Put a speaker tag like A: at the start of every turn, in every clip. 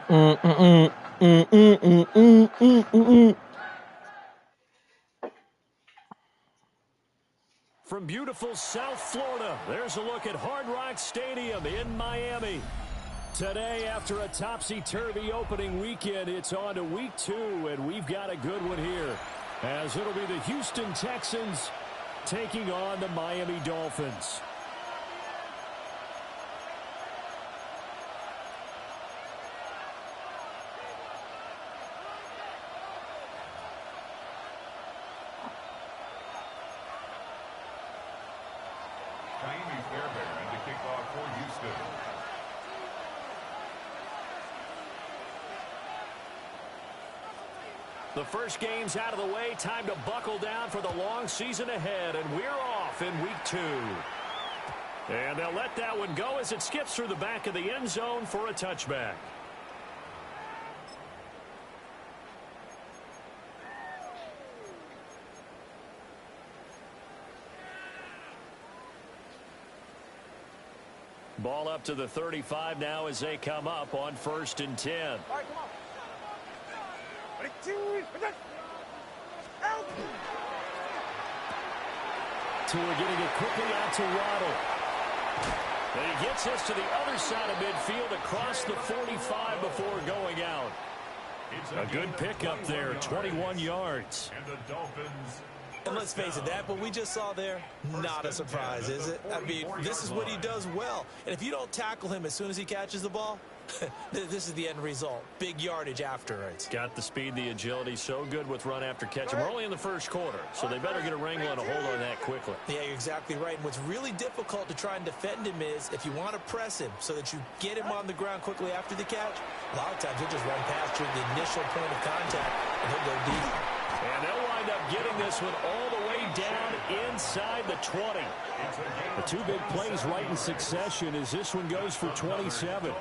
A: From beautiful South Florida, there's a look at Hard Rock Stadium in Miami. Today, after a topsy-turvy opening weekend, it's on to week 2, and we've got a good one here, as it'll be the Houston Texans taking on the Miami Dolphins. The first game's out of the way. Time to buckle down for the long season ahead, and we're off in week 2. And they'll let that one go as it skips through the back of the end zone for a touchback. Ball up to the 35 now as they come up on 1st and 10.
B: All right, come on.
A: Tua getting it quickly out to Waddle. And he gets this to the other side of midfield across the 45 before going out. A good pickup there, 21 yards.
B: And the Dolphins. And let's face it, that what we just saw there, not a surprise, is it? I mean, this is what he does well. And if you don't tackle him as soon as he catches the ball, this is the end result. Big yardage afterwards.
A: Got the speed, the agility, so good with run after catch. And we're only in the first quarter, so they better get a wrangle and a hold on that quickly.
B: Yeah, you're exactly right. And what's really difficult to try and defend him is if you want to press him so that you get him on the ground quickly after the catch, a lot of times he'll just run past you at the initial point of contact, and he'll go deep.
A: And they'll wind up getting this one all the way down inside the 20. The two big plays right in succession as this one goes for 27.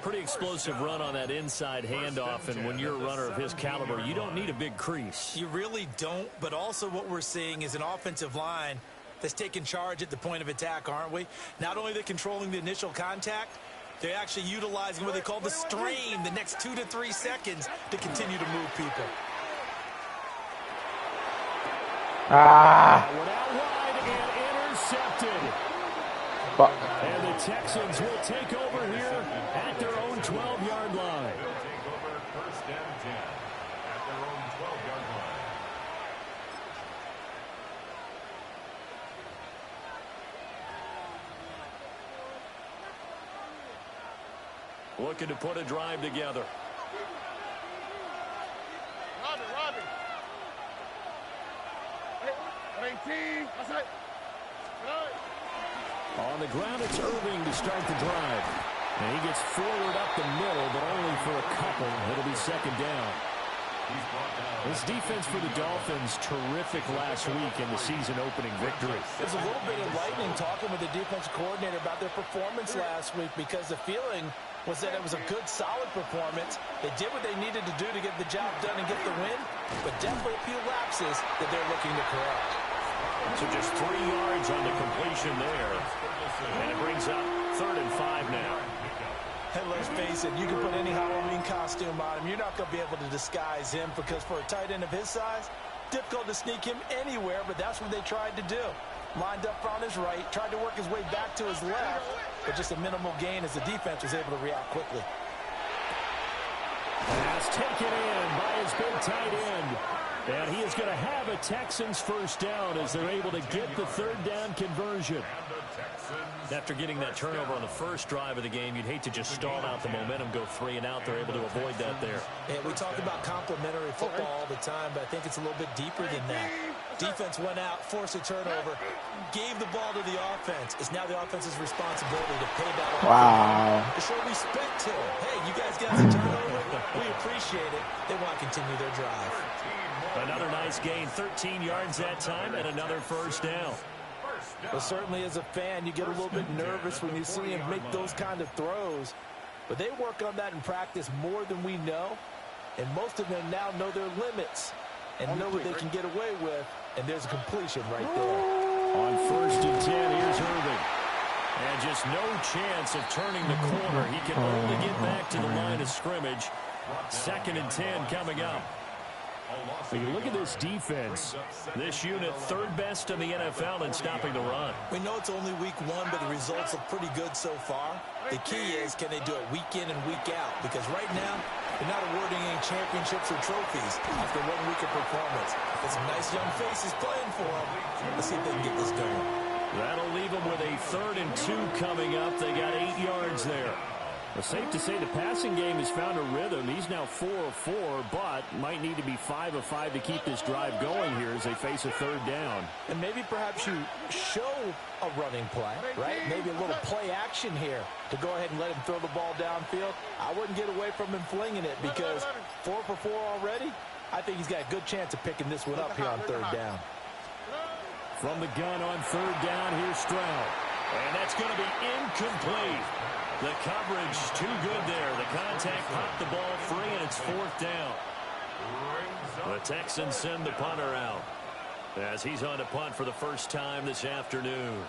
A: Pretty explosive run on that inside handoff, and when you're a runner of his caliber, you don't need a big crease.
B: You really don't, but also what we're seeing is an offensive line that's taking charge at the point of attack, aren't we? Not only are they controlling the initial contact, they're actually utilizing what they call the strain the next 2 to 3 seconds to continue to move people.
A: Went out wide and intercepted. And the Texans will take over here at their own 12-yard line.
C: Take over 1st and 10 at their own 12-yard
A: line. Looking to put a drive together.
D: Robbie. 18. That's it.
A: On the ground, it's Irving to start the drive. And he gets forward up the middle, but only for a couple. It'll be 2nd down. This defense for the Dolphins, terrific last week in the season-opening victory.
B: There's a little bit enlightening talking with the defensive coordinator about their performance last week, because the feeling was that it was a good, solid performance. They did what they needed to do to get the job done and get the win, but definitely a few lapses that they're looking to correct.
A: So just 3 yards on the completion there. And it brings up 3rd and 5 now.
B: And let's face it, you can put any Halloween costume on him. You're not going to be able to disguise him, because for a tight end of his size, difficult to sneak him anywhere, but that's what they tried to do. Lined up on his right, tried to work his way back to his left, but just a minimal gain as the defense was able to react quickly.
A: Pass taken in by his big tight end. And he is going to have a Texans first down as they're able to get the 3rd down conversion. After getting that turnover on the first drive of the game, you'd hate to just stall out the momentum, go 3 and out. They're able to avoid that there.
B: Yeah, we talk about complementary football all the time, but I think it's a little bit deeper than that. Defense went out, forced a turnover, gave the ball to the offense. It's now the offense's responsibility to pay that off.
E: Wow.
B: To show respect to them. Hey, you guys got some turnover. We appreciate it. They want to continue their drive.
A: Another nice gain, 13 yards that time, and another first down.
B: Well, certainly as a fan, you get a little bit nervous when you see him make those kind of throws. But they work on that in practice more than we know. And most of them now know their limits and know what they can get away with. And there's a completion right there.
A: On 1st and 10, here's Irving. And just no chance of turning the corner. He can only get back to the line of scrimmage. 2nd and 10 coming up. When you look at this defense, this unit 3rd best in the NFL in stopping the run.
B: We know it's only week 1, but the results look pretty good so far. The key is, can they do it week in and week out? Because right now, they're not awarding any championships or trophies after 1 week of performance. There's some nice young faces playing for them. Let's see if they can get this going.
A: That'll leave them with a 3rd and 2 coming up. They got 8 yards there. Well, safe to say the passing game has found a rhythm. He's now 4 of 4, but might need to be 5 of 5 to keep this drive going here as they face a 3rd down.
B: And maybe perhaps you show a running play, right? Maybe a little play action here to go ahead and let him throw the ball downfield. I wouldn't get away from him flinging it because 4 for 4 already. I think he's got a good chance of picking this one up here on 3rd down.
A: From the gun on 3rd down, here's Stroud. And that's going to be incomplete. The coverage too good there. The contact popped the ball free, and it's 4th down. The Texans send the punter out as he's on to punt for the first time this afternoon.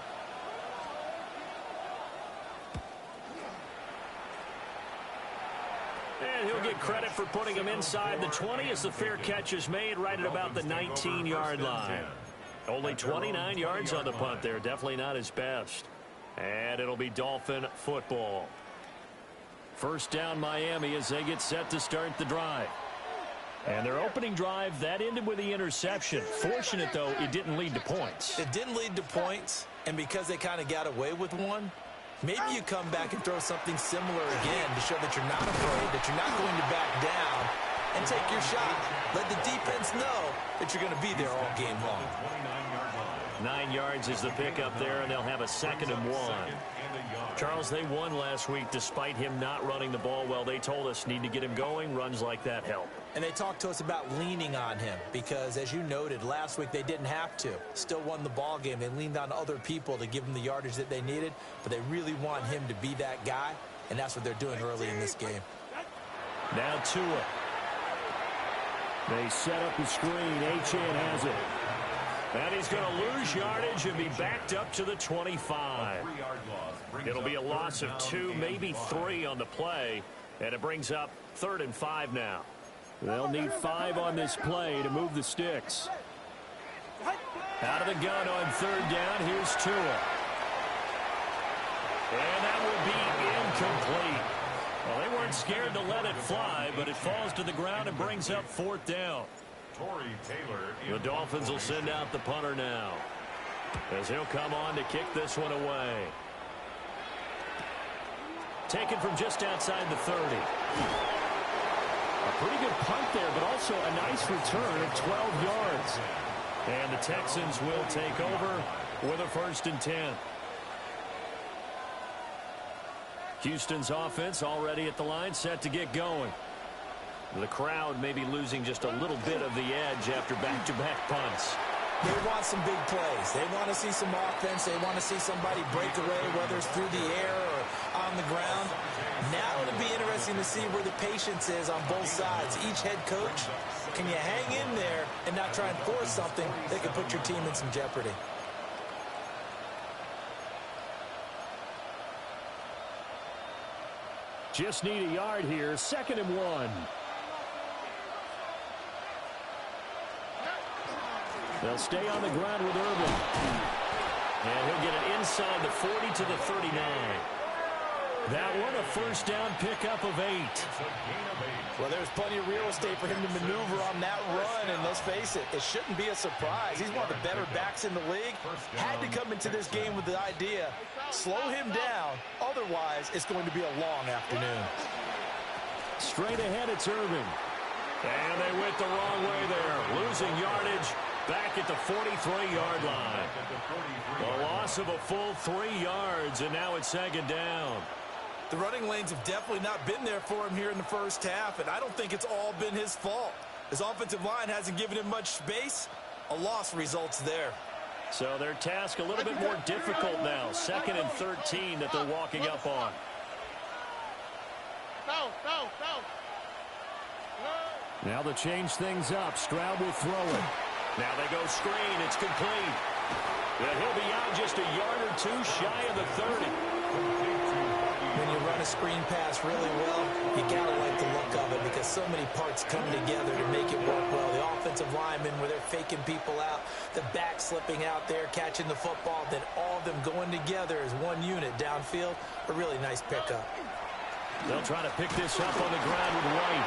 A: And he'll get credit for putting him inside the 20 as the fair catch is made right at about the 19-yard line. Only 29 yards on the punt there. Definitely not his best. And it'll be Dolphin football. 1st down Miami as they get set to start the drive. And their opening drive, that ended with the interception. Fortunate, though, it didn't lead to points.
B: It didn't lead to points, and because they kind of got away with one, maybe you come back and throw something similar again to show that you're not afraid, that you're not going to back down, and take your shot. Let the defense know that you're going to be there all game long.
A: 9 yards is the pickup there, and they'll have a 2nd and 1. Charles, they won last week despite him not running the ball well. They told us need to get him going. Runs like that help.
B: And they talked to us about leaning on him because, as you noted, last week they didn't have to. Still won the ball game. They leaned on other people to give them the yardage that they needed, but they really want him to be that guy, and that's what they're doing early in this game.
A: Now Tua. They set up the screen. Achane has it. And he's going to lose yardage and be backed up to the 25. It'll be a loss of 2, maybe 3 on the play. And it brings up 3rd and 5 now. They'll need 5 on this play to move the sticks. Out of the gun on 3rd down. Here's Tua. And that will be incomplete. Well, they weren't scared to let it fly, but it falls to the ground and brings up 4th down. The Dolphins will send out the punter now as he'll come on to kick this one away. Taken from just outside the 30. A pretty good punt there, but also a nice return of 12 yards. And the Texans will take over with a 1st and 10. Houston's offense already at the line, set to get going. The crowd may be losing just a little bit of the edge after back-to-back punts.
B: They want some big plays. They want to see some offense. They want to see somebody break away, whether it's through the air or on the ground. Now it'll be interesting to see where the patience is on both sides. Each head coach, can you hang in there and not try and force something that could put your team in some jeopardy?
A: Just need a yard here. 2nd and 1. They'll stay on the ground with Irvin. And he'll get it inside the 40 to the 39. That one a 1st down pickup of 8.
B: Well, there's plenty of real estate for him to maneuver on that run, and let's face it, it shouldn't be a surprise. He's one of the better backs in the league. Had to come into this game with the idea, slow him down, otherwise it's going to be a long afternoon.
A: Straight ahead, it's Irvin. And they went the wrong way there, losing yardage back at the 43-yard line. A loss of a full 3 yards, and now it's 2nd down.
B: The running lanes have definitely not been there for him here in the first half, and I don't think it's all been his fault. His offensive line hasn't given him much space. A loss results there.
A: So their task a little bit more difficult now. 2nd and 13 that they're walking up on. Now they change things up. Stroud will throw it. Now they go screen. It's complete. And he'll be out just a yard or two shy of the 30.
B: When you run a screen pass really well, you got to like the look of it because so many parts come together to make it work well. The offensive linemen, where they're faking people out, the back slipping out there, catching the football, then all of them going together as one unit downfield. A really nice pickup.
A: They'll try to pick this up on the ground with White.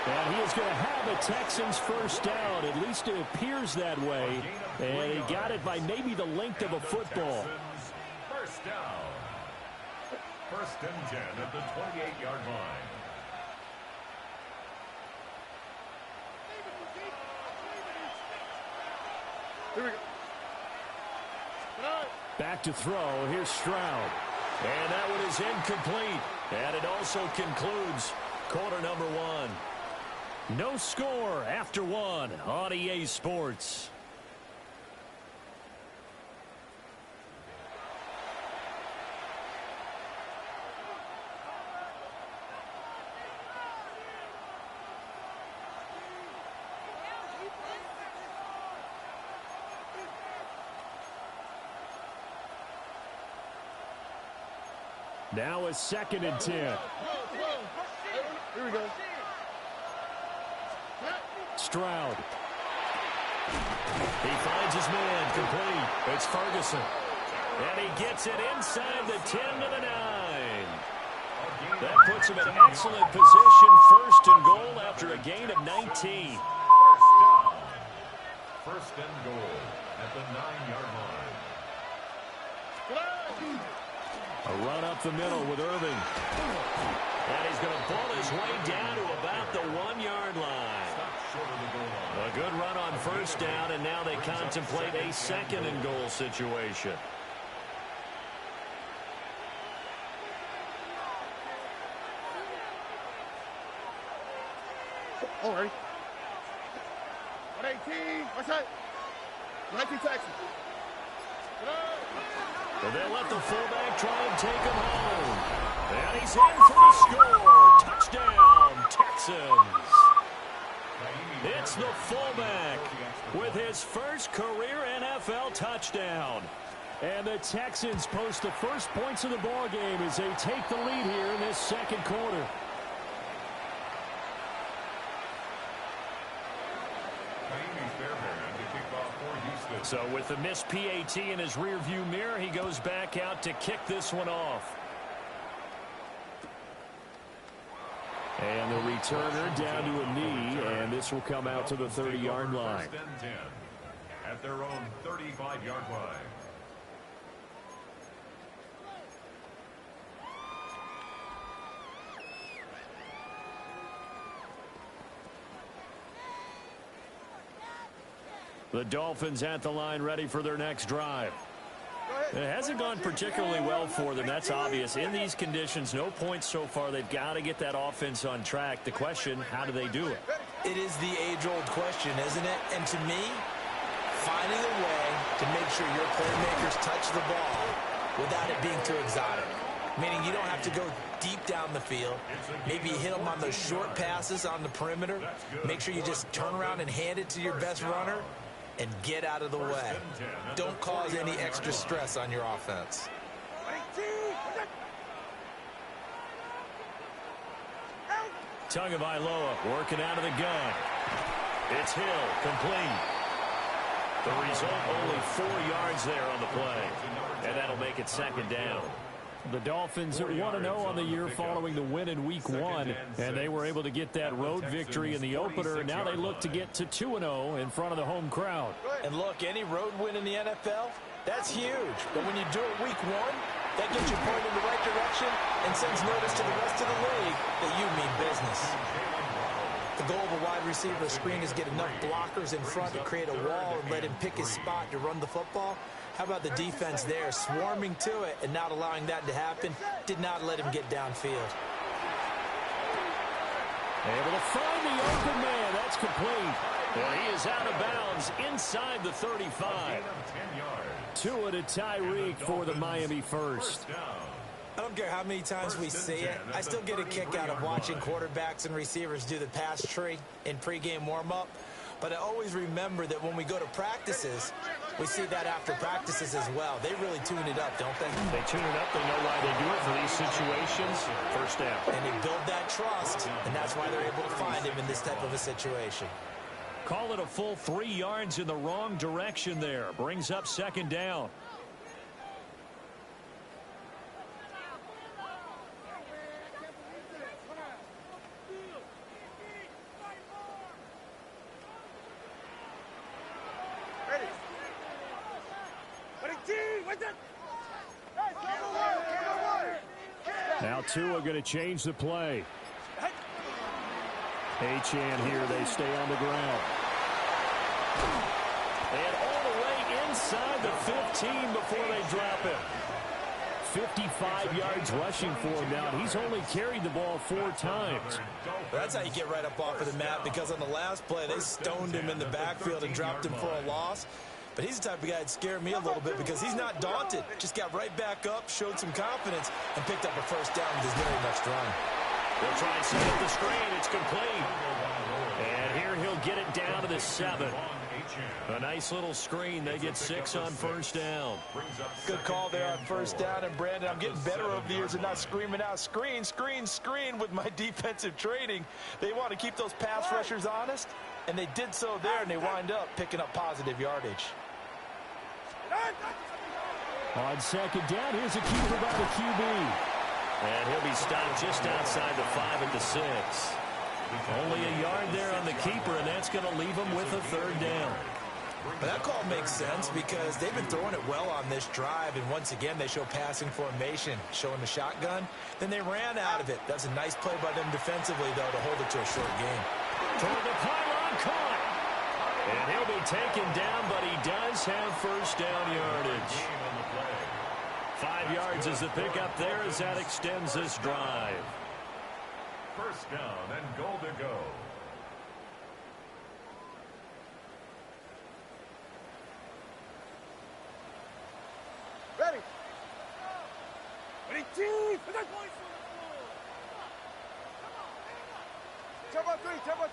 A: And he is going to have a Texans first down. At least it appears that way. And he got it by maybe the length of a football.
C: First down. First and 10 at the 28-yard line.
D: Here we go.
A: Back to throw. Here's Stroud. And that one is incomplete. And it also concludes quarter number one. No score after one on EA Sports. Now a 2nd and 10.
D: Here we go.
A: Stroud. He finds his man complete. It's Ferguson. And he gets it inside the 10 to the 9. That puts him in excellent position. First and goal after a gain of 19.
C: First and goal at the 9-yard line.
A: A run up the middle with Irving. And he's going to pull his way down to about the 1-yard line. A good run on first down, and now they contemplate a 2nd and goal situation.
D: All right. 118. What's that? 19 Texans.
A: And they let the fullback try and take him home. And he's in for the score. Touchdown, Texans. It's the fullback with his first career NFL touchdown. And the Texans post the first points of the ball game as they take the lead here in this second quarter. So with the missed PAT in his rearview mirror, he goes back out to kick this one off. And the returner down to a knee, and this will come out to the 30-yard line.
C: First and 10 at their own 35-yard line.
A: The Dolphins at the line ready for their next drive. It hasn't gone particularly well for them. That's obvious. In these conditions, no points so far. They've got to get that offense on track. The question, how do they do it?
B: It is the age-old question, isn't it? And to me, finding a way to make sure your playmakers touch the ball without it being too exotic. Meaning you don't have to go deep down the field. Maybe you hit them on those short passes on the perimeter. Make sure you just turn around and hand it to your best runner and get out of the way. Don't cause any extra stress on your offense.
A: Tagovailoa working out of the gun. It's Hill, complete. The result, only 4 yards there on the play. And that'll make it 2nd down. The Dolphins are 1-0 on the year following the win in Week 1, and they were able to get that road victory in the opener. Now they look to get to 2-0 in front of the home crowd.
B: And look, any road win in the NFL, that's huge. But when you do it Week 1, that gets you pointed in the right direction and sends notice to the rest of the league that you mean business. The goal of a wide receiver screen is get enough blockers in front to create a wall and let him pick his spot to run the football. How about the defense there, swarming to it and not allowing that to happen? Did not let him get downfield.
A: Able to find the open man. That's complete. And he is out of bounds inside the 35. Tua to Tyreek for the Miami first.
B: I don't care how many times we see it. I still get a kick out of watching quarterbacks and receivers do the pass tree in pregame warm-up. But I always remember that when we go to practices, we see that after practices as well. They really tune it up, don't they?
A: They tune it up. They know why they do it for these situations. First down.
B: And they build that trust, and that's why they're able to find him in this type of a situation.
A: Call it a full 3 yards in the wrong direction there. Brings up second down. Now Tua going to change the play. Achane here. They stay on the ground. And all the way inside the 15 before they drop it. 55 yards rushing for him now, and he's only carried the ball 4 times.
B: That's how you get right up off of the mat, because on the last play, they stoned him in the backfield and dropped him for a loss. But he's the type of guy that scared me a little bit because he's not daunted. Just got right back up, showed some confidence, and picked up a first down with his very next run.
A: They'll try and set up the screen. It's complete. And here he'll get it down to the 7. A nice little screen. They get 6 on first down.
B: Good call there on first down. And, Brandon, I'm getting better over the years and not screaming out, screen, screen, screen with my defensive training. They want to keep those pass rushers honest, and they did so there, and they wind up picking up positive yardage.
A: On second down, here's a keeper by the QB. And he'll be stopped just outside the 5 at the 6. Only a yard there on the keeper, and that's going to leave him with a third down.
B: But that call makes sense because they've been throwing it well on this drive, and once again they show passing formation, showing the shotgun. Then they ran out of it. That's a nice play by them defensively, though, to hold it to a short game.
A: Toward the pylon, caught. And he'll be taken down, but he does have first down yardage. 5 yards is the pickup there as that extends this drive.
C: First down and goal to go.
D: Ready. Ready, team. Turbo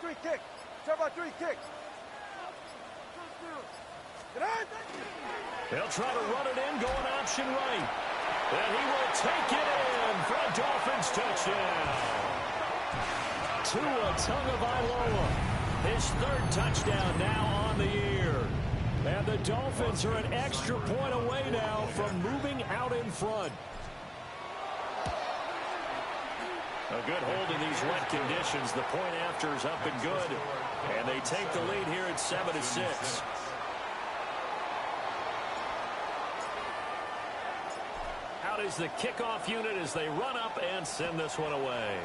D: 3, kick. Turbo 3, kick.
A: They'll try to run it in, going option right. And he will take it in for a Dolphins touchdown. Tua Tagovailoa, his 3rd touchdown now on the year. And the Dolphins are an extra point away now from moving out in front. A good hold in these wet conditions. The point after is up and good. And they take the lead here at 7-6. Out is the kickoff unit as they run up and send this one away.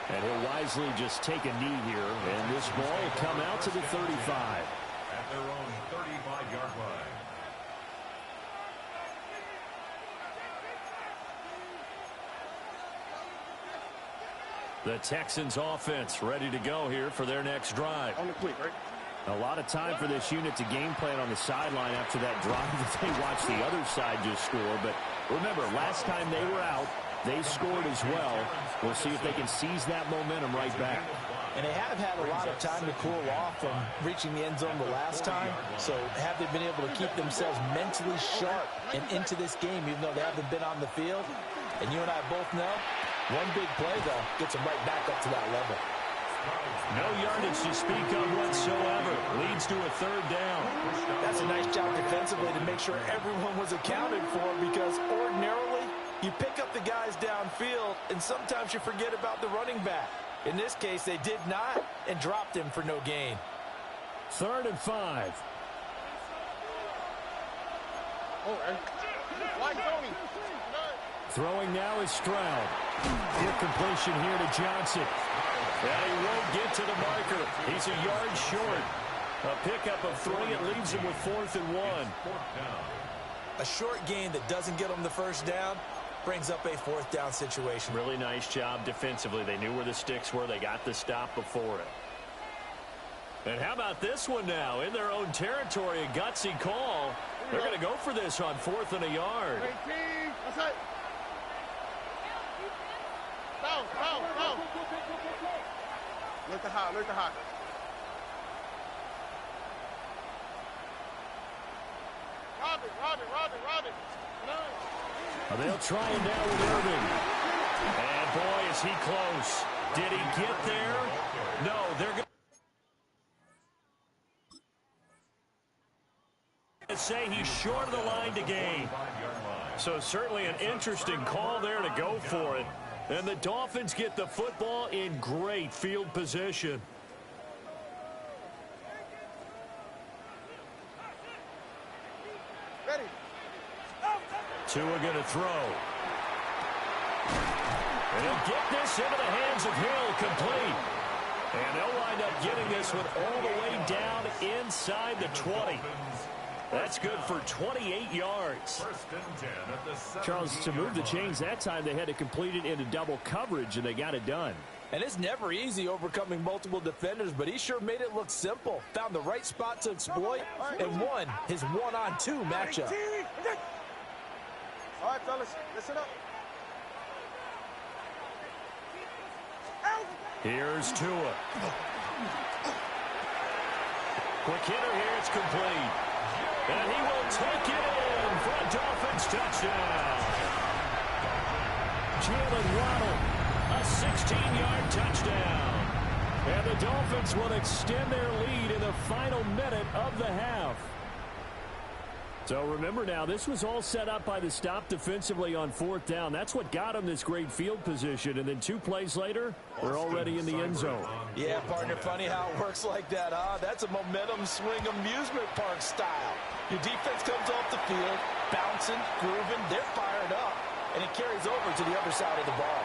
A: And he'll wisely just take a knee here, and this ball will come out to the 35.
C: At their own 35-yard line.
A: The Texans offense ready to go here for their next drive.
D: On the quick, right?
A: A lot of time for this unit to game plan on the sideline after that drive that they watched the other side just score. But remember, last time they were out, they scored as well. We'll see if they can seize that momentum right back.
B: And they have had a lot of time to cool off from reaching the end zone the last time. So have they been able to keep themselves mentally sharp and into this game, even though they haven't been on the field? And you and I both know, one big play, though, gets them right back up to that level.
A: No yardage to speak of whatsoever. Leads to a third down.
B: That's a nice job defensively to make sure everyone was accounted for, because ordinarily you pick up the guys downfield and sometimes you forget about the running back. In this case, they did not and dropped him for no gain.
A: 3rd and 5.
D: Oh, White Tony.
A: Throwing now is Stroud. Good completion here to Johnson. And he won't get to the marker. He's a yard short. A pickup of 3. It leaves him with 4th and 1.
B: A short gain that doesn't get them the first down brings up a 4th down situation.
A: Really nice job defensively. They knew where the sticks were. They got the stop before it. And how about this one now? In their own territory, a gutsy call. They're going to go for this on 4th and a yard.
D: That's it. Down. Look at hot, look at hot. Robin.
A: They'll try him now with Irving. And boy, is he close. Did he get there? No, they're going to say he's short of the line to gain. So certainly an interesting call there to go for it. And the Dolphins get the football in great field position.
D: Ready.
A: Tua going to throw. And he'll get this into the hands of Hill, complete. And they'll wind up getting this one all the way down inside the 20. That's good for 28 yards. Charles, to move the chains that time, they had to complete it into double coverage, and they got it done.
B: And it's never easy overcoming multiple defenders, but he sure made it look simple. Found the right spot to exploit and won his one-on-two matchup.
D: All right, fellas, listen up.
A: Here's Tua. Quick hitter here, it's complete. And he will take it in for a Dolphins touchdown. Jalen Waddle, a 16-yard touchdown. And the Dolphins will extend their lead in the final minute of the half. So remember now, this was all set up by the stop defensively on fourth down. That's what got them this great field position. And then 2 plays later, they're already in the end zone.
B: Yeah, partner, funny how it works like that, huh? That's a momentum swing amusement park style. Your defense comes off the field, bouncing, grooving, they're fired up, and it carries over to the other side of the ball.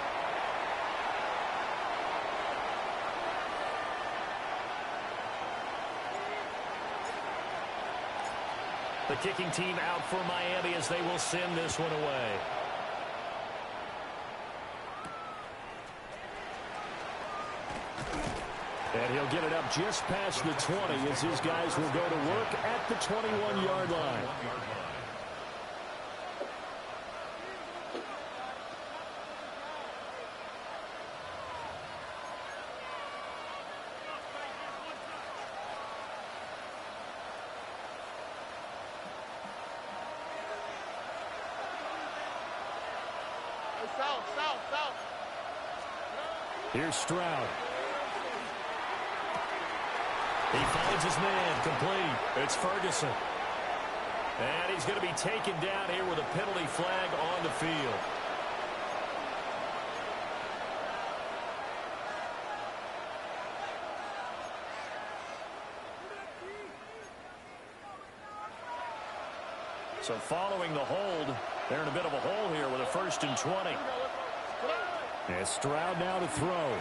A: The kicking team out for Miami as they will send this one away. And he'll get it up just past the 20 as his guys will go to work at the 21-yard line.
D: South.
A: Here's Stroud. He finds his man, complete. It's Ferguson. And he's going to be taken down here with a penalty flag on the field. So following the hold, they're in a bit of a hole here with a 1st and 20. And Stroud now to throw.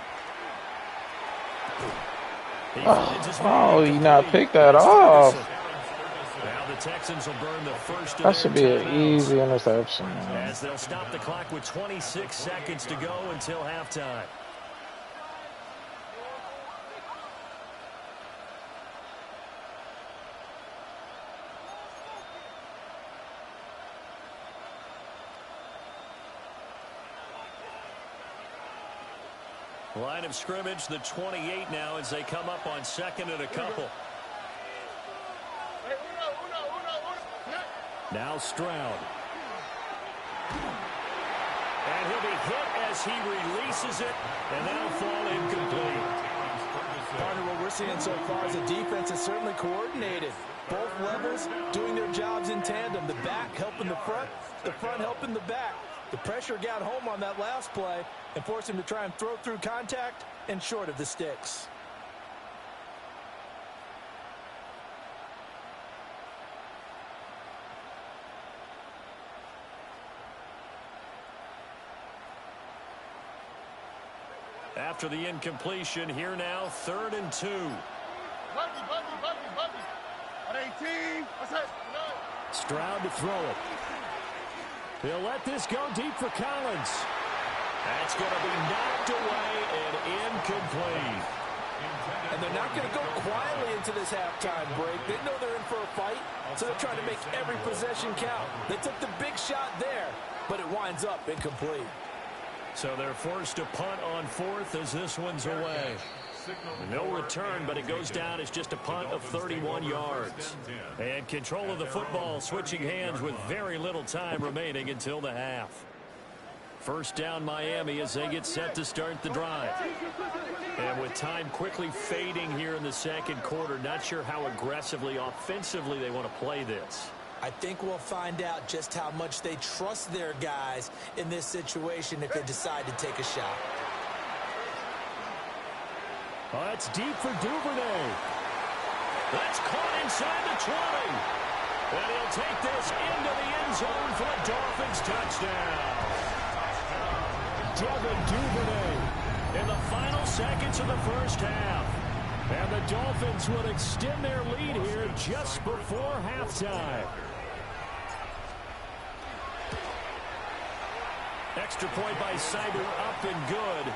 E: Oh, you not pick that off.
A: Now the Texans will burn the first.
E: That should be an easy interception.
A: As they'll stop the clock with 26 seconds to go until halftime. Line of scrimmage, the 28 now as they come up on 2nd and a couple. Now Stroud. And he'll be hit as he releases it, and that'll fall incomplete.
B: Partner, what we're seeing so far is the defense is certainly coordinated. Both levels doing their jobs in tandem. The back helping the front helping the back. The pressure got home on that last play and forced him to try and throw through contact and short of the sticks.
A: After the incompletion, here now, 3rd and 2.
D: At 18. What's that?
A: Stroud to throw it. He'll let this go deep for Collins. That's going to be knocked away and incomplete.
B: And they're not going to go quietly into this halftime break. They know they're in for a fight, so they're trying to make every possession count. They took the big shot there, but it winds up incomplete.
A: So they're forced to punt on 4th as this one's away. No return, but it goes down as just a punt of 31 yards. And control of the football switching hands with very little time remaining until the half. First down Miami as they get set to start the drive. And with time quickly fading here in the second quarter, not sure how aggressively, offensively they want to play this.
B: I think we'll find out just how much they trust their guys in this situation if they decide to take a shot.
A: Oh, it's deep for Duvernay. That's caught inside the 20. And he'll take this into the end zone for a Dolphins touchdown. Devin Duvernay in the final seconds of the first half. And the Dolphins will extend their lead here just before halftime. Extra point by Cyber up and good.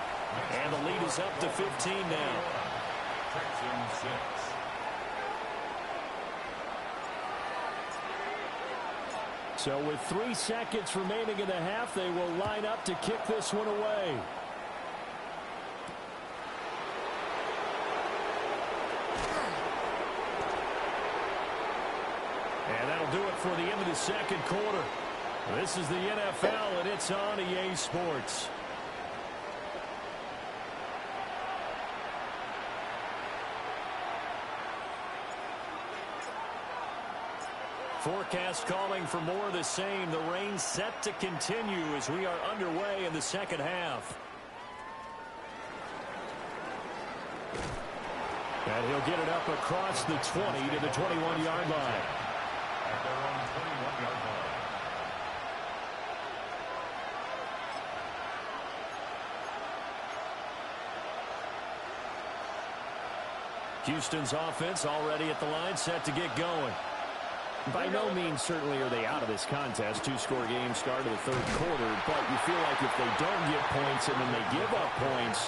A: And the lead is up to 15 now.
C: Texans 6.
A: So with 3 seconds remaining in the half, they will line up to kick this one away. And that'll do it for the end of the second quarter. This is the NFL, and it's on EA Sports. Forecast calling for more of the same. The rain set to continue as we are underway in the second half. And he'll get it up across the 20 to the 21-yard line.
C: At their own 21-yard line.
A: Houston's offense already at the line, set to get going. By no means certainly are they out of this contest. 2-score game start of the third quarter, but you feel like if they don't get points and then they give up points,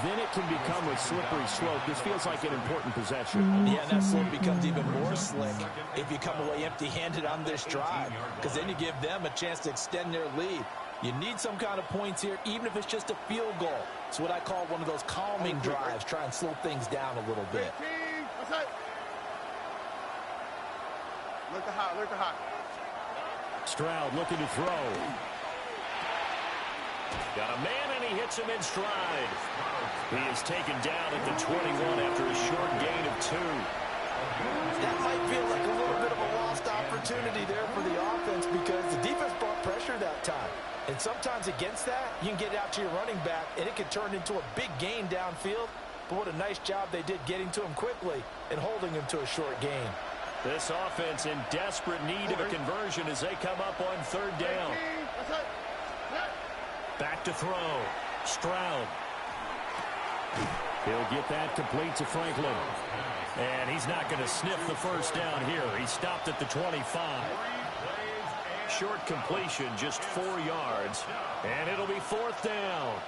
A: then it can become a slippery slope. This feels like an important possession.
B: Yeah, that slope becomes even more slick if you come away empty-handed on this drive, because then you give them a chance to extend their lead. You need some kind of points here, even if it's just a field goal. It's what I call one of those calming drives. Try and slow things down a little bit.
D: Look to hot, look to hot.
A: Stroud looking to throw. Got a man, and he hits him in stride. He is taken down at the 21 after a short gain of 2.
B: That might feel like a little bit of a lost opportunity there for the offense because the defense brought pressure that time. And sometimes against that, you can get out to your running back, and it can turn into a big gain downfield. But what a nice job they did getting to him quickly and holding him to a short gain.
A: This offense in desperate need of a conversion as they come up on third down. Back to throw. Stroud. He'll get that complete to Franklin. And he's not going to sniff the first down here. He stopped at the 25. Short completion, just 4 yards. And it'll be fourth down.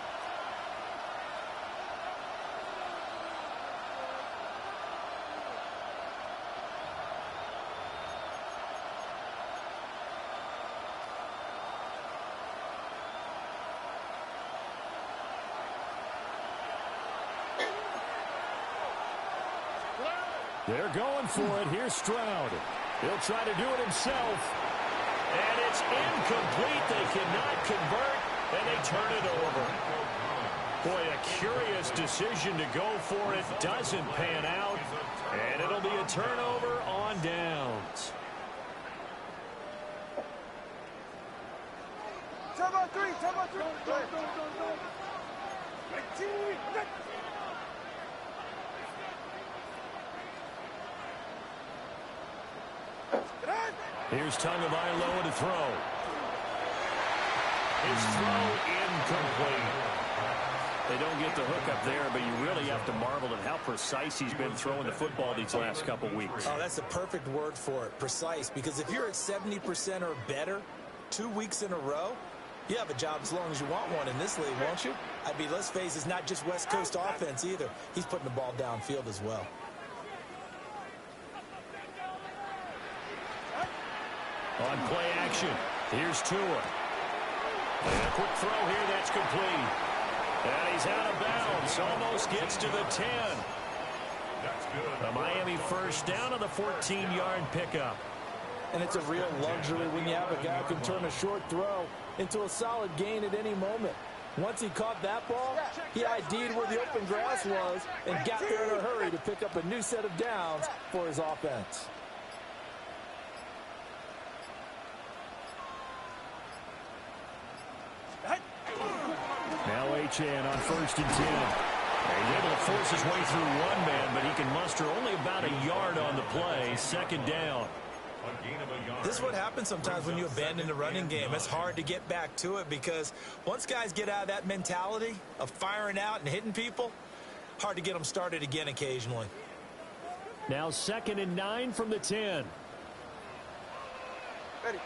A: They're going for it. Here's Stroud. He'll try to do it himself. And it's incomplete. They cannot convert, and they turn it over. Boy, a curious decision to go for it. Doesn't pan out, and it'll be a turnover on downs.
D: Turbo 3, turbo 3.
A: Here's Tagovailoa to throw. His throw incomplete. They don't get the hook up there, but you really have to marvel at how precise he's been throwing the football these last couple weeks.
B: Oh, that's the perfect word for it, precise, because if you're at 70% or better 2 weeks in a row, you have a job as long as you want one in this league, won't you? I mean, let's face it, it's not just West Coast offense either. He's putting the ball downfield as well.
A: On play action, here's Tua. And a quick throw here, that's complete. And he's out of bounds. Almost gets to the 10.
C: That's good.
A: A Miami first down on the 14-yard pickup.
B: And it's a real luxury when you have a guy who can turn a short throw into a solid gain at any moment. Once he caught that ball, he ID'd where the open grass was and got there in a hurry to pick up a new set of downs for his offense.
A: Now Achane on 1st and 10. He's able to force his way through one man, but he can muster only about a yard on the play. 2nd down.
B: This is what happens sometimes when you abandon the running game. It's hard to get back to it because once guys get out of that mentality of firing out and hitting people, hard to get them started again occasionally.
A: Now 2nd and 9 from the 10.
D: Ready.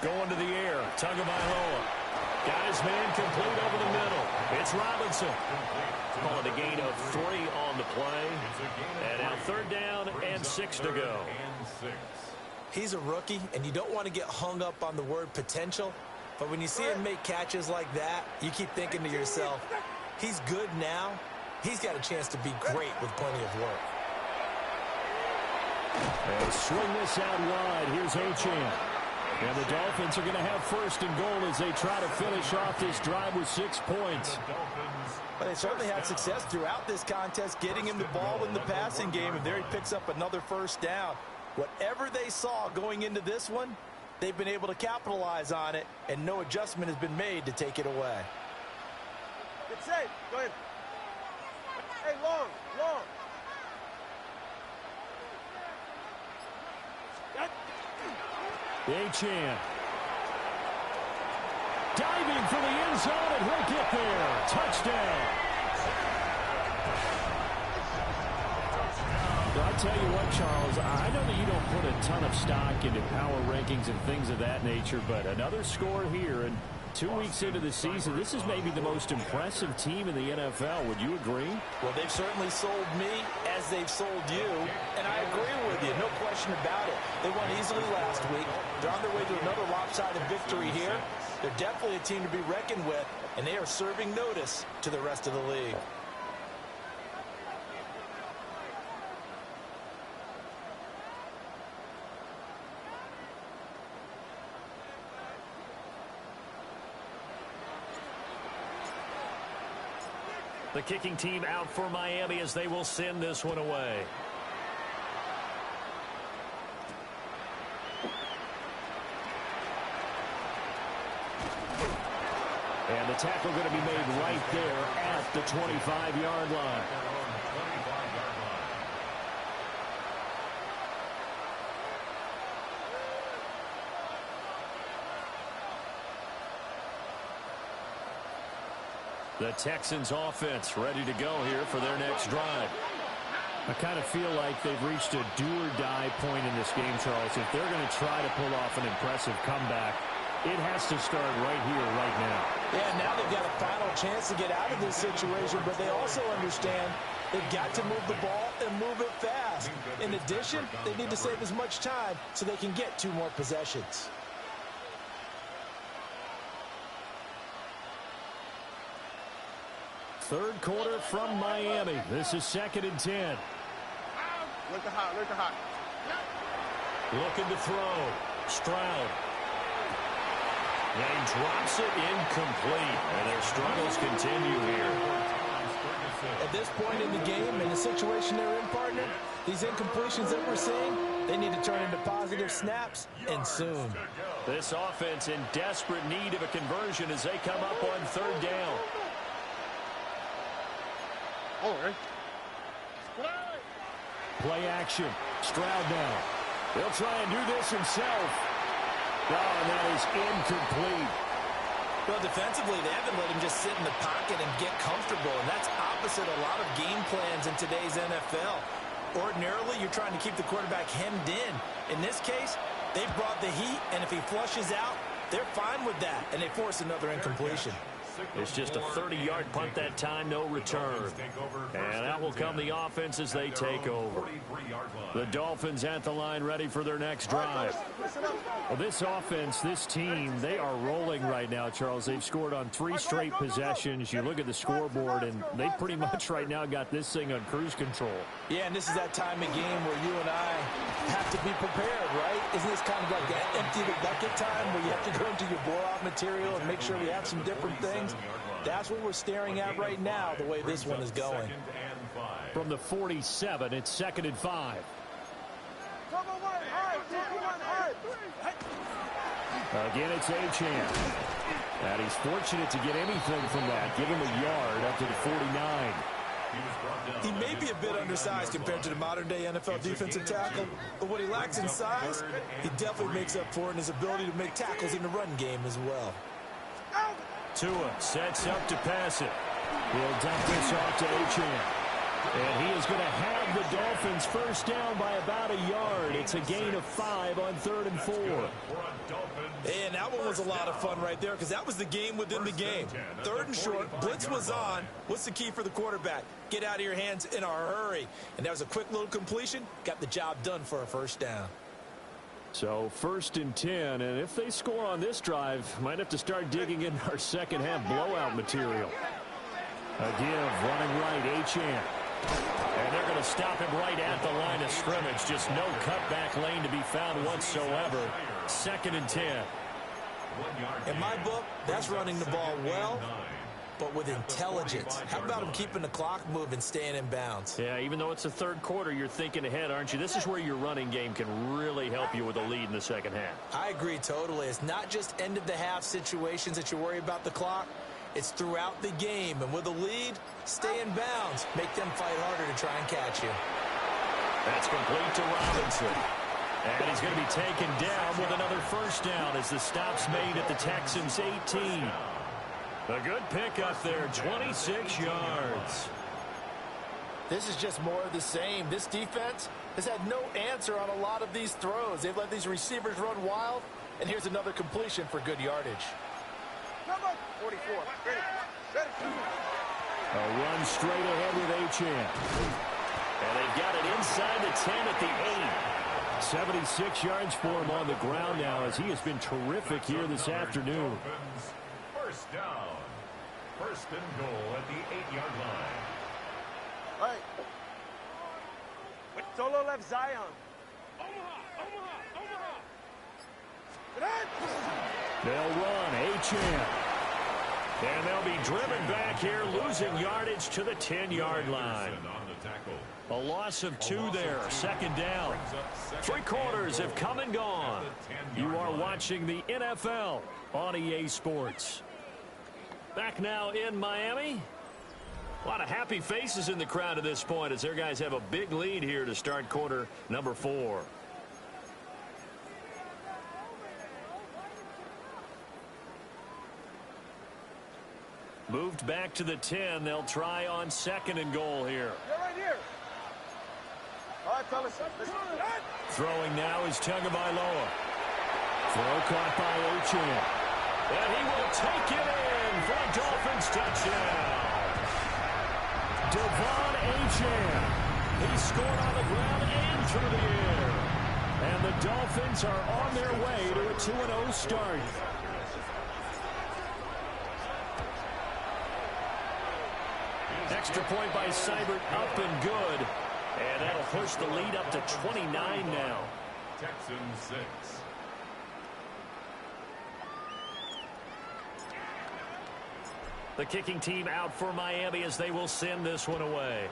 A: Going to the air. Tagovailoa. Got his man complete over the middle. It's Robinson. Call it a gain of 3 on the play. And now 3rd down and 6 to go.
B: He's a rookie, and you don't want to get hung up on the word potential. But when you see him make catches like that, you keep thinking to yourself, he's good now. He's got a chance to be great with plenty of work.
A: They swing this out wide. Here's Achane. And the Dolphins are going to have 1st and goal as they try to finish off this drive with 6 points.
B: But they certainly had success throughout this contest, getting him the ball in the passing game, and there he picks up another 1st down. Whatever they saw going into this one, they've been able to capitalize on it, and no adjustment has been made to take it away.
D: Get safe. Go ahead. Hey, long.
A: Achane. Diving for the end zone, and he'll get there. Touchdown. Well, I tell you what, Charles, I know that you don't put a ton of stock into power rankings and things of that nature, but another score here, and 2 weeks into the season, this is maybe the most impressive team in the NFL. Would you agree?
B: Well, they've certainly sold me as they've sold you, and I agree with you, no question about it. They won easily last week. They're on their way to another lopsided victory here. They're definitely a team to be reckoned with, and they are serving notice to the rest of the league.
A: The kicking team out for Miami as they will send this one away. And the tackle going to be made right there at the 25-yard line. The Texans offense ready to go here for their next drive. I kind of feel like they've reached a do-or-die point in this game, Charles. If they're going to try to pull off an impressive comeback, it has to start right here, right now.
B: Yeah, now they've got a final chance to get out of this situation, but they also understand they've got to move the ball and move it fast. In addition, they need to save as much time so they can get 2 more possessions.
A: Third quarter from Miami. This is 2nd and 10.
D: Look at hot.
A: Looking to throw. Stroud. And he drops it incomplete. And their struggles continue here.
B: At this point in the game, in the situation they're in, partner, these incompletions that we're seeing, they need to turn into positive snaps, and soon.
A: This offense in desperate need of a conversion as they come up on 3rd down.
D: All right.
A: Play action. Stroud now. He'll try and do this himself. Oh, and that is incomplete.
B: Well, defensively, they haven't let him just sit in the pocket and get comfortable, and that's opposite a lot of game plans in today's NFL. Ordinarily, you're trying to keep the quarterback hemmed in. In this case, they've brought the heat, and if he flushes out, they're fine with that, and they force another incompletion.
A: It's just a 30-yard punt that time, no return. And that will come the offense as they take over. The Dolphins at the line ready for their next drive. Well, this offense, this team, they are rolling right now, Charles. They've scored on 3 straight possessions. You look at the scoreboard, and they pretty much right now got this thing on cruise control.
B: Yeah, and this is that time of game where you and I have to be prepared, right? Isn't this kind of like that empty the bucket time where you have to go into your blowout material and make sure we have some different things? That's what we're staring at right now, the way this one is going.
A: From the 47, it's 2nd and 5. Again, it's Achane. And he's fortunate to get anything from that. Give him a yard up to the 49.
B: He may be a bit undersized compared to the modern-day NFL defensive tackle, but what he lacks in size, he definitely makes up for it in his ability to make tackles in the run game as well.
A: Tua sets up to pass it. He'll dump this off to Achane. And he is going to have the Dolphins first down by about a yard. It's a gain of 5 on 3rd and 4.
B: And that one was a lot of fun right there because that was the game within the game. 3rd and short, blitz was on. What's the key for the quarterback? Get out of your hands in a hurry. And that was a quick little completion. Got the job done for a first down.
A: So 1st and 10, and if they score on this drive, might have to start digging in our second half blowout material. A give, running right, Achane. And they're going to stop him right at the line of scrimmage. Just no cutback lane to be found whatsoever. 2nd and 10.
B: In my book, that's running the ball well, but with intelligence. How about him keeping the clock moving, staying in bounds?
A: Yeah, even though it's the 3rd quarter, you're thinking ahead, aren't you? This is where your running game can really help you with a lead in the second half.
B: I agree totally. It's not just end-of-the-half situations that you worry about the clock. It's throughout the game. And with a lead, stay in bounds. Make them fight harder to try and catch you.
A: That's complete to Robinson. And he's going to be taken down with another first down as the stop's made at the Texans' 18. A good pickup there, 26 yards.
F: This is just more of the same. This defense has had no answer on a lot of these throws. They've let these receivers run wild, and here's another completion for good yardage.
D: 44. Ready.
A: A run straight ahead with Achane. And they've got it inside the 10 at the 8. 76 yards for him on the ground now as he has been terrific here this afternoon.
C: First down. 1st and goal at the 8-yard line.
D: All right. Solo left Zion.
A: They'll run Achane. And they'll be driven back here, losing yardage to the 10-yard line. A loss of 2 there, 2nd down. 3 quarters have come and gone. You are watching the NFL on EA Sports. Back now in Miami. A lot of happy faces in the crowd at this point as their guys have a big lead here to start quarter number 4. Moved back to the 10. They'll try on 2nd and goal here.
D: You're right here. All right, fellas.
A: Throwing now is Tagovailoa. Throw caught by Achane. And he will take it in for a Dolphins touchdown. Devon Achane. He scored on the ground and through the air. And the Dolphins are on their way to a 2-0 start. Extra point by Seibert, up and good. And that'll push the lead up to 29 now.
C: Texans 6.
A: The kicking team out for Miami as they will send this one away.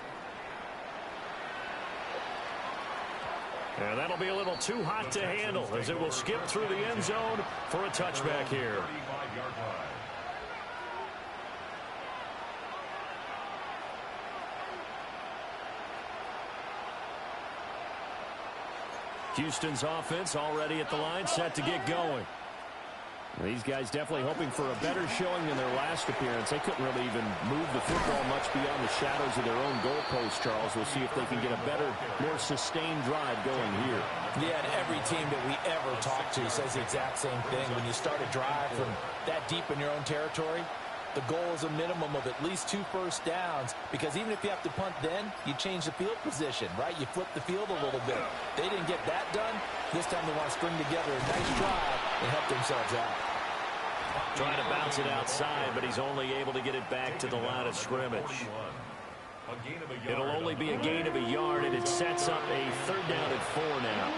A: And that'll be a little too hot to handle as it will skip through the end zone for a touchback here.
C: 35-yard line.
A: Houston's offense already at the line, set to get going. These guys definitely hoping for a better showing than their last appearance. They couldn't really even move the football much beyond the shadows of their own goalpost, Charles. We'll see if they can get a better, more sustained drive going here.
B: Yeah, and every team that we ever talk to says the exact same thing. When you start a drive from that deep in your own territory,
F: The goal is a minimum of at least 2 first downs because even if you have to punt then, you change the field position, right? You flip the field a little bit. They didn't get that done. This time they want to string together a nice drive and help themselves out.
A: Trying to bounce it outside, but he's only able to get it back to the line of scrimmage. It'll only be a gain of a yard, and it sets up a 3rd down and 4 now.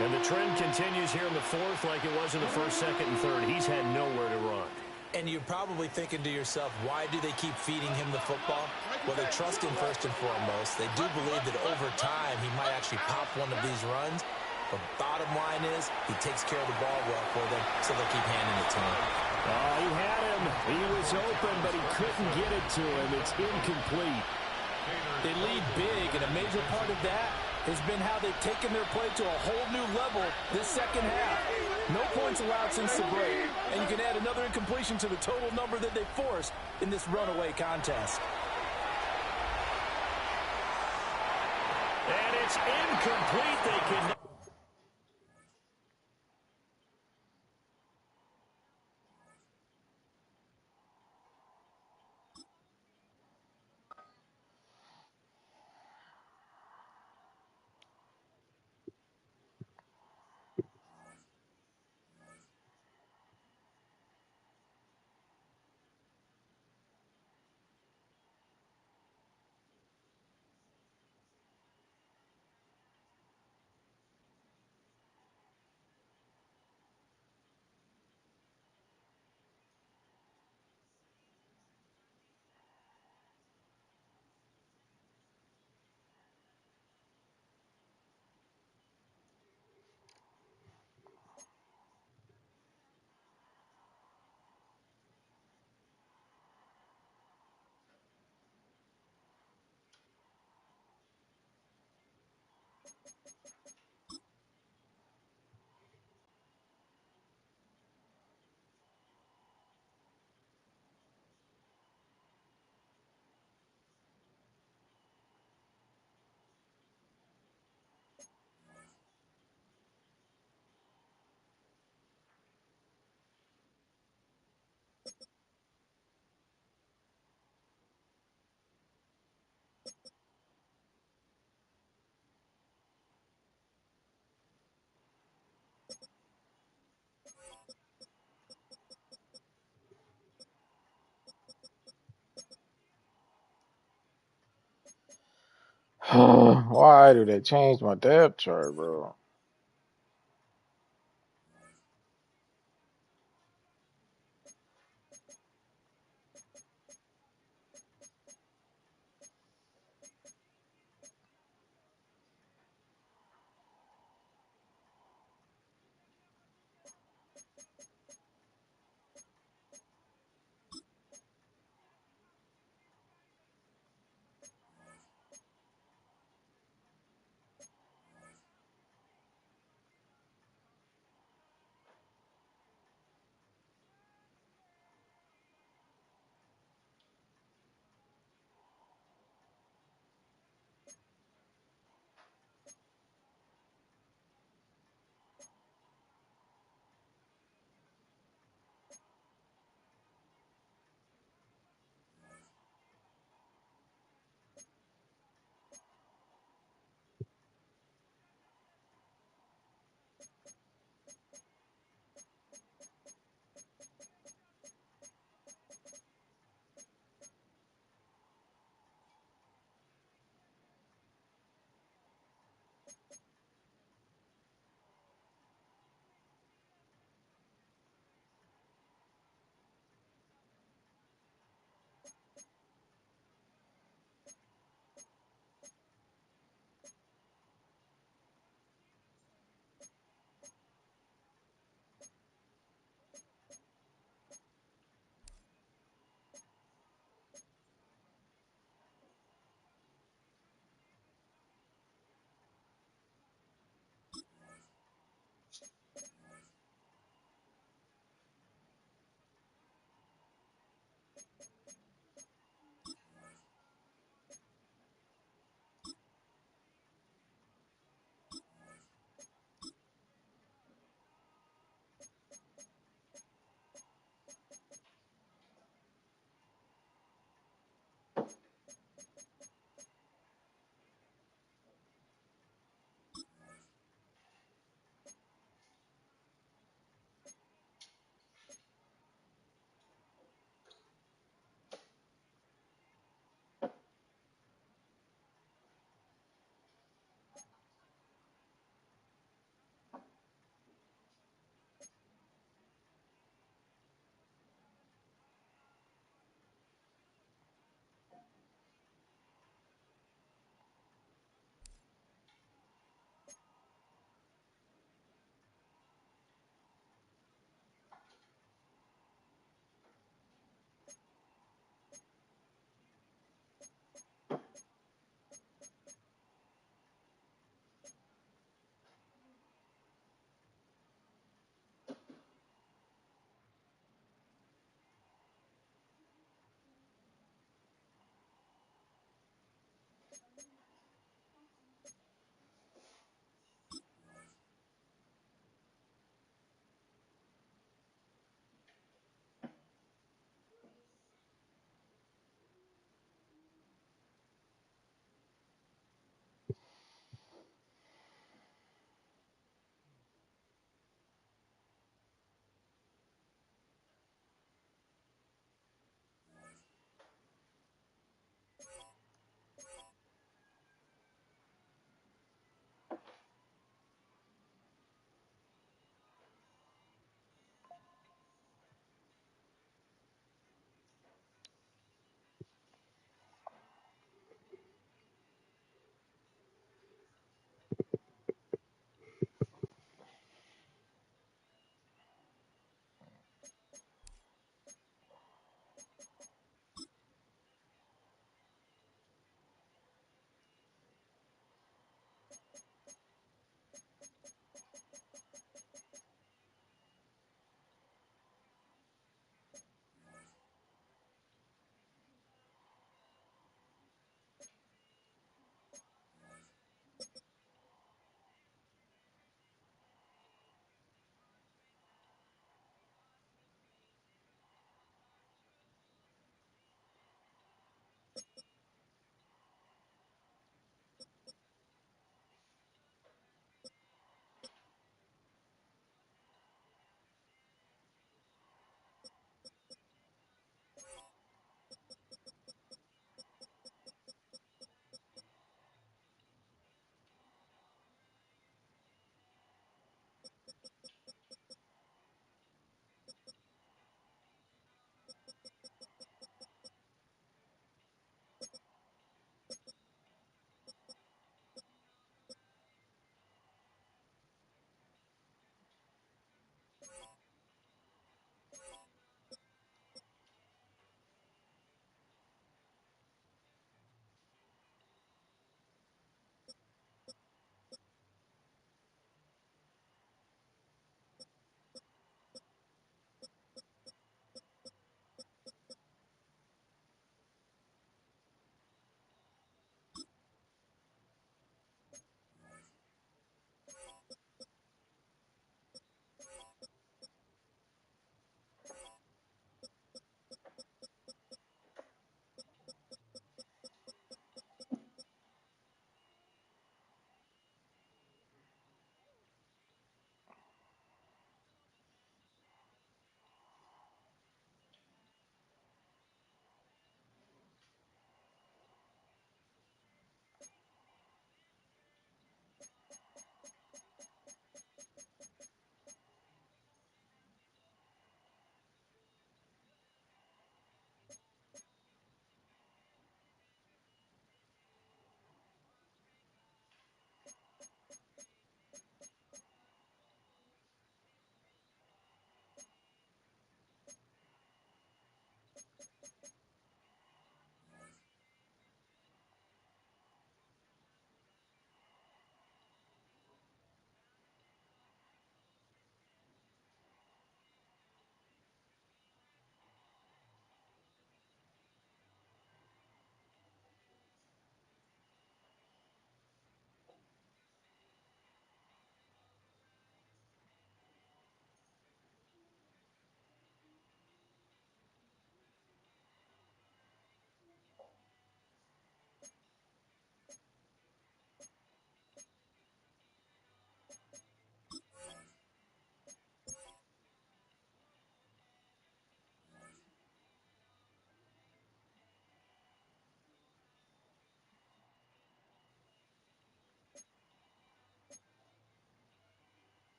A: And the trend continues here in the 4th like it was in the 1st, 2nd, and 3rd. He's had nowhere to run.
F: And you're probably thinking to yourself, why do they keep feeding him the football? Well, they trust him first and foremost. They do believe that over time he might actually pop one of these runs. But bottom line is he takes care of the ball well for them, so they'll keep handing it to him.
A: Oh, he had him. He was open, but he couldn't get it to him. It's incomplete.
F: They lead big, and a major part of that has been how they've taken their play to a whole new level this second half. No points allowed since the break, and you can add another incompletion to the total number that they forced in this runaway contest.
A: And it's incomplete. They can...
E: Why do they change my depth chart, bro?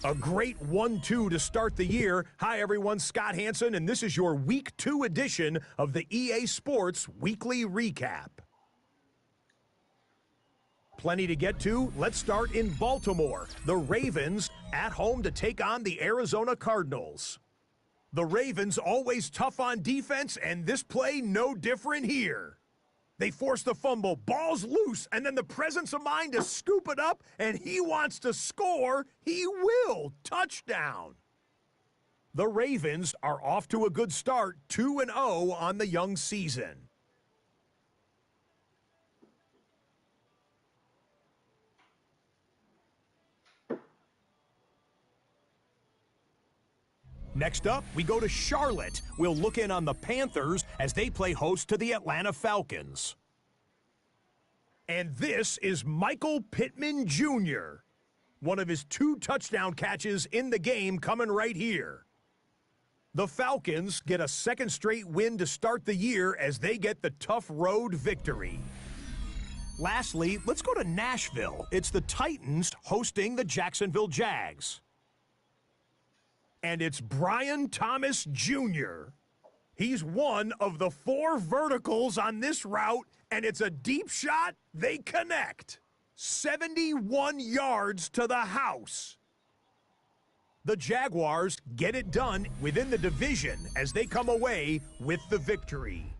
G: A great 1-2 to start the year. Hi, everyone. Scott Hansen, and this is your Week 2 edition of the EA Sports Weekly Recap. Plenty to get to. Let's start in Baltimore. The Ravens at home to take on the Arizona Cardinals. The Ravens always tough on defense, and this play no different here. They force the fumble, ball's loose, and then the presence of mind to scoop it up, and he wants to score. He will. Touchdown. The Ravens are off to a good start, 2-0 on the young season. Next up, we go to Charlotte. We'll look in on the Panthers as they play host to the Atlanta Falcons. And this is Michael Pittman Jr., one of his 2 touchdown catches in the game coming right here. The Falcons get a second straight win to start the year as they get the tough road victory. Lastly, let's go to Nashville. It's the Titans hosting the Jacksonville Jags. And it's Brian Thomas Jr. He's one of the 4 verticals on this route, and it's a deep shot. They connect. 71 yards to the house. The Jaguars get it done within the division as they come away with the victory.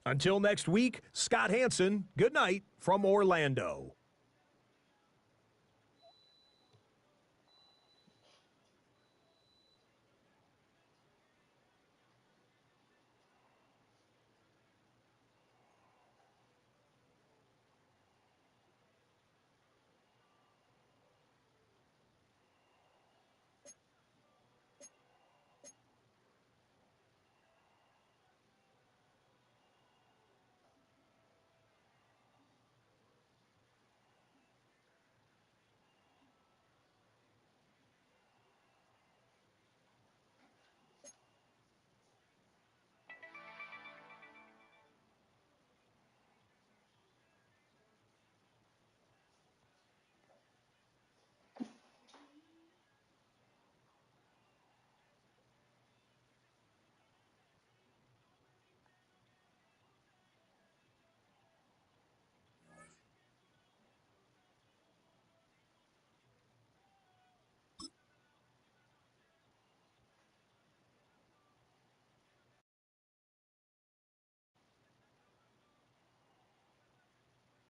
G: Until next week, Scott Hansen, good night from Orlando.